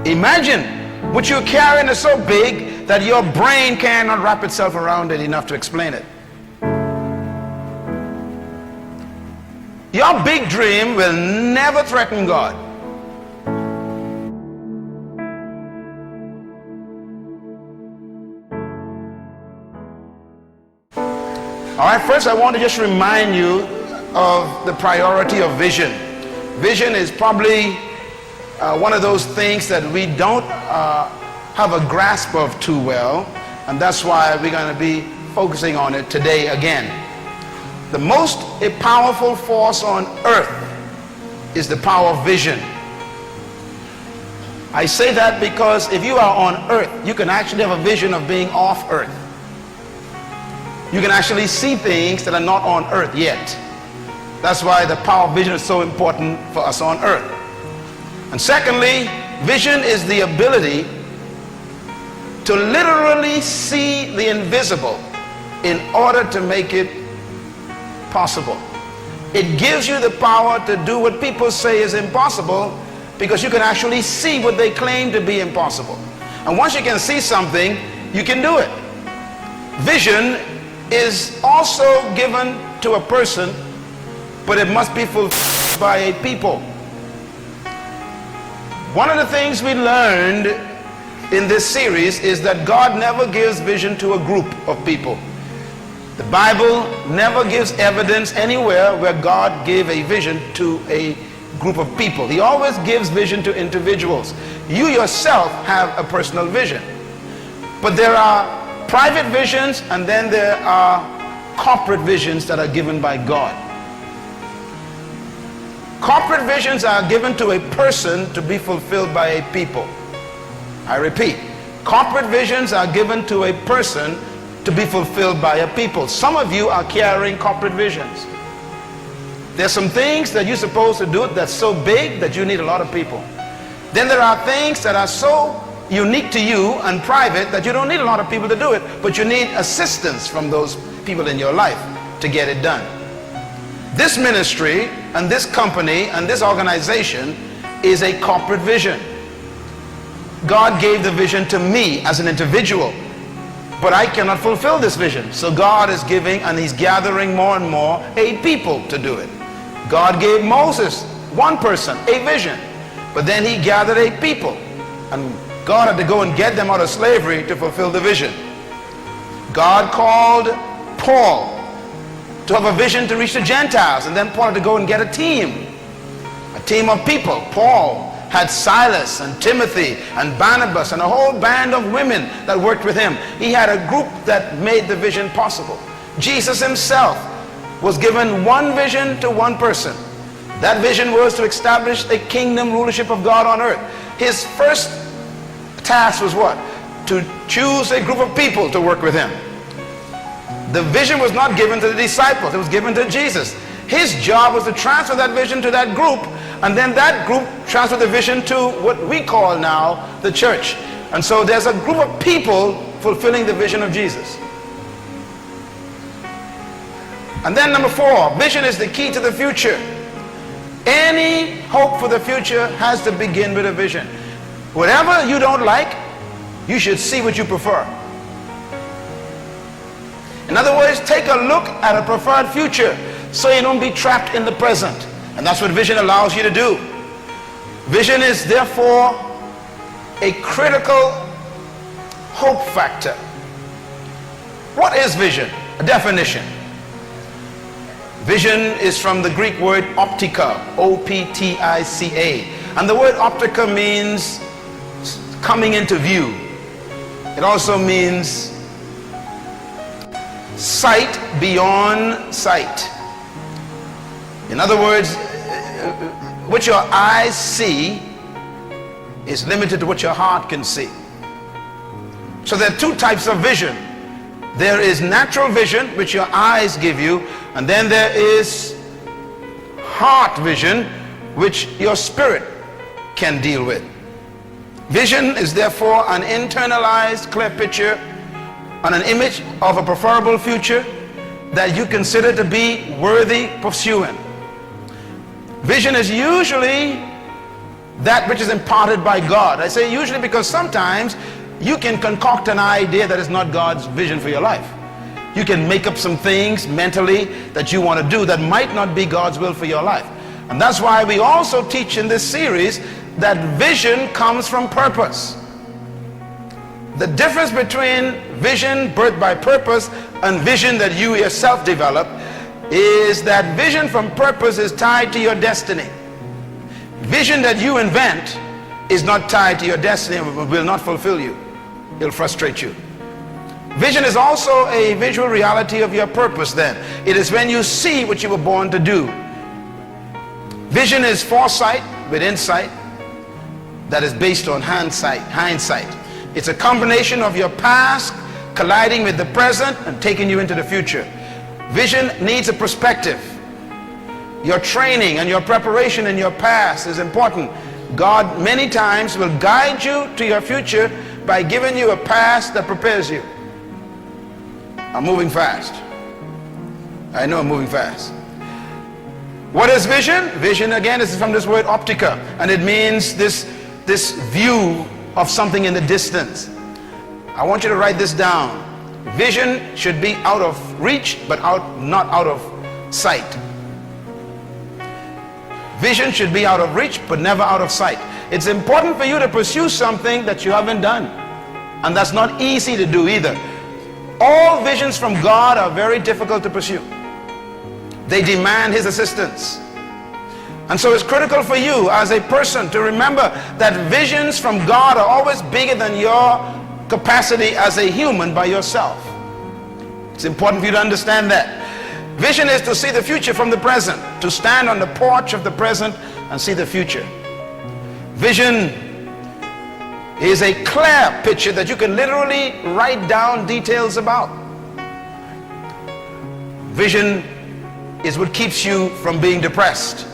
Imagine what you're carrying is so big that your brain cannot wrap itself around it enough to explain it. Your big dream will never threaten God. All right, first I want to just remind you of the priority of vision. Vision is probably one of those things that we don't have a grasp of too well, and that's why we're going to be focusing on it today again. The most powerful force on earth is the power of vision. I say that because if you are on earth, you can actually have a vision of being off earth. You can actually see things that are not on earth yet. That's why the power of vision is so important for us on earth. And secondly, vision is the ability to literally see the invisible in order to make it possible. It gives you the power to do what people say is impossible, because you can actually see what they claim to be impossible. And once you can see something, you can do it. Vision is also given to a person, but it must be fulfilled by a people. One of the things we learned in this series is that God never gives vision to a group of people. The Bible never gives evidence anywhere where God gave a vision to a group of people. He always gives vision to individuals. You yourself have a personal vision. But there are private visions, and then there are corporate visions that are given by God. Corporate visions are given to a person to be fulfilled by a people. I repeat, corporate visions are given to a person to be fulfilled by a people. Some of you are carrying corporate visions. There's some things that you're supposed to do that's so big that you need a lot of people. Then there are things that are so unique to you and private that you don't need a lot of people to do it, but you need assistance from those people in your life to get it done. This ministry and this company and this organization is a corporate vision. God gave the vision to me as an individual, but I cannot fulfill this vision. So God is giving, and he's gathering more and more a people to do it. God gave Moses, one person, a vision, but then he gathered a people, and God had to go and get them out of slavery to fulfill the vision. God called Paul to have a vision to reach the Gentiles, and then Paul had to go and get a team of people. Paul had Silas and Timothy and Barnabas and a whole band of women that worked with him. He had a group that made the vision possible. Jesus himself was given one vision to one person. That vision was to establish the kingdom rulership of God on earth. His first task was what? To choose a group of people to work with him. The vision was not given to the disciples, it was given to Jesus. His job was to transfer that vision to that group, and then that group transferred the vision to what we call now the church. And so there's a group of people fulfilling the vision of Jesus. And then number 4, vision is the key to the future. Any hope for the future has to begin with a vision. Whatever you don't like, you should see what you prefer. In other words, take a look at a preferred future so you don't be trapped in the present. And that's what vision allows you to do. Vision is therefore a critical hope factor. What is vision? A definition. Vision is from the Greek word optica, O-P-T-I-C-A. And the word optica means coming into view. It also means sight beyond sight. In other words, what your eyes see is limited to what your heart can see. So there are two types of vision. There is natural vision, which your eyes give you, and then there is heart vision, which your spirit can deal with. Vision is therefore an internalized clear picture and an image of a preferable future that you consider to be worthy pursuing. Vision is usually that which is imparted by God. I say usually because sometimes you can concoct an idea that is not God's vision for your life. You can make up some things mentally that you want to do that might not be God's will for your life. And that's why we also teach in this series that vision comes from purpose. The difference between vision birthed by purpose and vision that you yourself develop is that vision from purpose is tied to your destiny. Vision that you invent is not tied to your destiny and will not fulfill you. It'll frustrate you. Vision is also a visual reality of your purpose then. It is when you see what you were born to do. Vision is foresight with insight that is based on hindsight. It's a combination of your past colliding with the present and taking you into the future. Vision needs a perspective. Your training and your preparation in your past is important. God many times will guide you to your future by giving you a past that prepares you. I'm moving fast. I know I'm moving fast. What is vision? Vision, again, is from this word optica, and it means this view of something in the distance. I want you to write this down. Vision should be out of reach, but not out of sight. Vision should be out of reach, but never out of sight. It's important for you to pursue something that you haven't done, and that's not easy to do either. All visions from God are very difficult to pursue. They demand His assistance. And so it's critical for you as a person to remember that visions from God are always bigger than your capacity as a human by yourself. It's important for you to understand that. Vision is to see the future from the present, to stand on the porch of the present and see the future. Vision is a clear picture that you can literally write down details about. Vision is what keeps you from being depressed.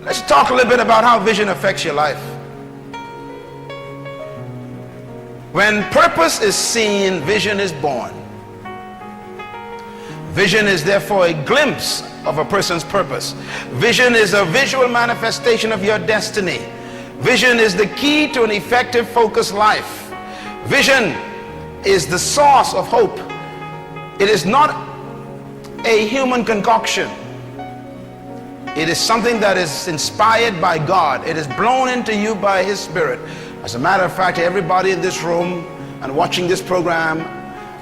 Let's talk a little bit about how vision affects your life. When purpose is seen, vision is born. Vision is therefore a glimpse of a person's purpose. Vision is a visual manifestation of your destiny. Vision is the key to an effective, focused life. Vision is the source of hope. It is not a human concoction. It is something that is inspired by God. It is blown into you by His Spirit. As a matter of fact, everybody in this room and watching this program,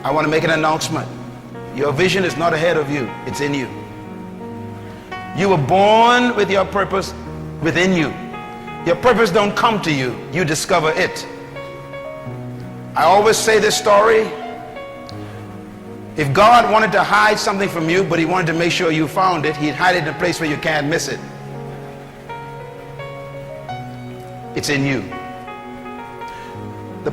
I want to make an announcement. Your vision is not ahead of you, it's in you. You were born with your purpose within you. Your purpose don't come to you, you discover it. I always say this story. If God wanted to hide something from you, but He wanted to make sure you found it, He'd hide it in a place where you can't miss it. It's in you. The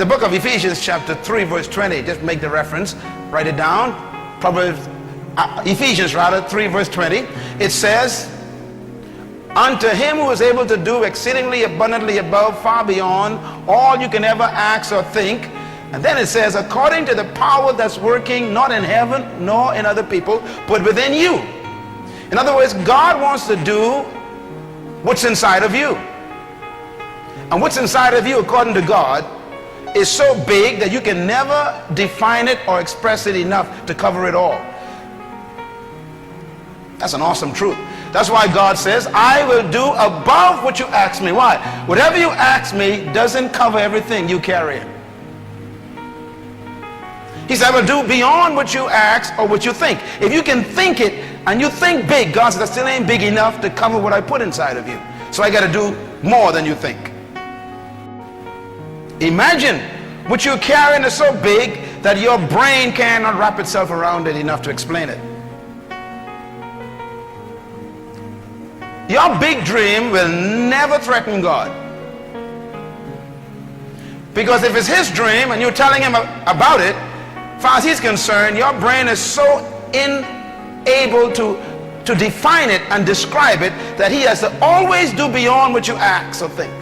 book of Ephesians chapter 3 verse 20, just make the reference, write it down. Ephesians 3 verse 20, it says, unto Him who is able to do exceedingly abundantly above, far beyond all you can ever ask or think. And then it says, according to the power that's working not in heaven nor in other people, but within you. In other words, God wants to do what's inside of you. And what's inside of you, according to God, is so big that you can never define it or express it enough to cover it all. That's an awesome truth. That's why God says, I will do above what you ask me. Why? Whatever you ask me doesn't cover everything you carry. He said, I will do beyond what you ask or what you think. If you can think it and you think big, God says, that still ain't big enough to cover what I put inside of you. So I got to do more than you think. Imagine what you're carrying is so big that your brain cannot wrap itself around it enough to explain it. Your big dream will never threaten God. Because if it's His dream and you're telling Him about it, as far as He's concerned, your brain is so unable to define it and describe it that He has to always do beyond what you ask or think.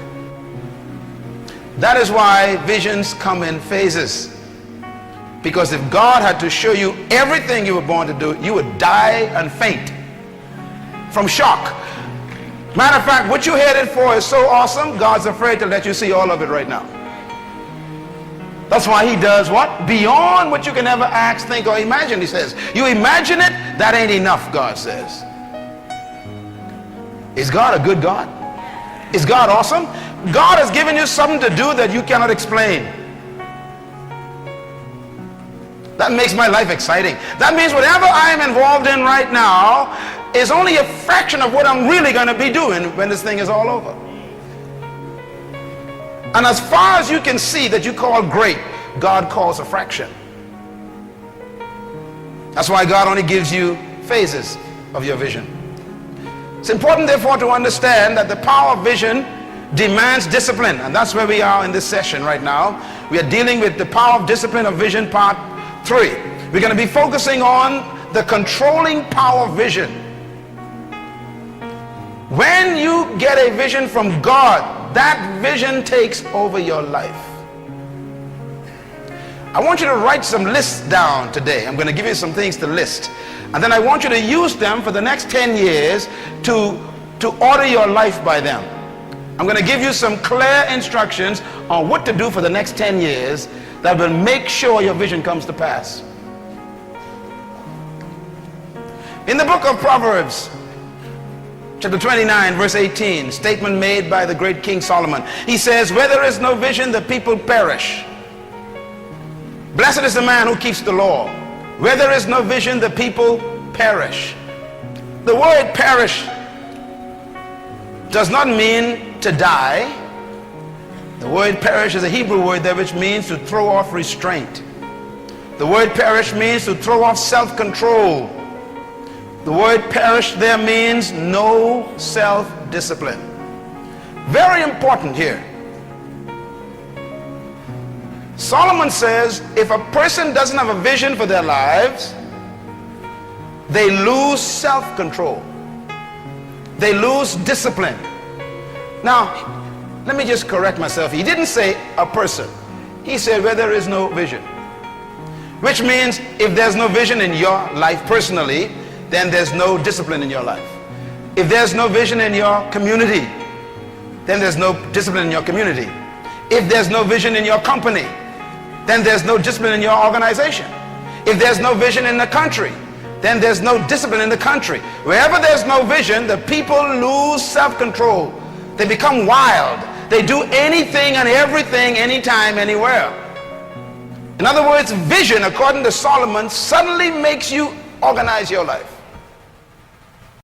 That is why visions come in phases. Because if God had to show you everything you were born to do, you would die and faint from shock. Matter of fact, what you're headed for is so awesome, God's afraid to let you see all of it right now. That's why he does what? Beyond what you can ever ask, think, or imagine, he says. You imagine it, that ain't enough, God says. Is God a good God? Is God awesome? God has given you something to do that you cannot explain. That makes my life exciting. That means whatever I am involved in right now is only a fraction of what I'm really going to be doing when this thing is all over. And as far as you can see that you call great, God calls a fraction. That's why God only gives you phases of your vision. It's important, therefore, to understand that the power of vision demands discipline. And that's where we are in this session right now. We are dealing with the power of discipline of vision, part 3. We're going to be focusing on the controlling power of vision. When you get a vision from God, that vision takes over your life. I want you to write some lists down today. I'm going to give you some things to list. And then I want you to use them for the next 10 years to order your life by them. I'm going to give you some clear instructions on what to do for the next 10 years that will make sure your vision comes to pass. In the book of Proverbs, chapter 29, verse 18, statement made by the great King Solomon. He says, where there is no vision, the people perish. Blessed is the man who keeps the law. Where there is no vision, the people perish. The word perish does not mean to die. The word perish is a Hebrew word there which means to throw off restraint. The word perish means to throw off self-control. The word perish there means no self-discipline. Very important here. Solomon says if a person doesn't have a vision for their lives, they lose self-control. They lose discipline. Now, let me just correct myself. He didn't say a person. He said where there is no vision. Which means if there's no vision in your life personally, then there's no discipline in your life. If there's no vision in your community, then there's no discipline in your community. If there's no vision in your company, then there's no discipline in your organization. If there's no vision in the country, then there's no discipline in the country. Wherever there's no vision, the people lose self-control. They become wild. They do anything and everything, anytime, anywhere. In other words, vision, according to Solomon, suddenly makes you organize your life.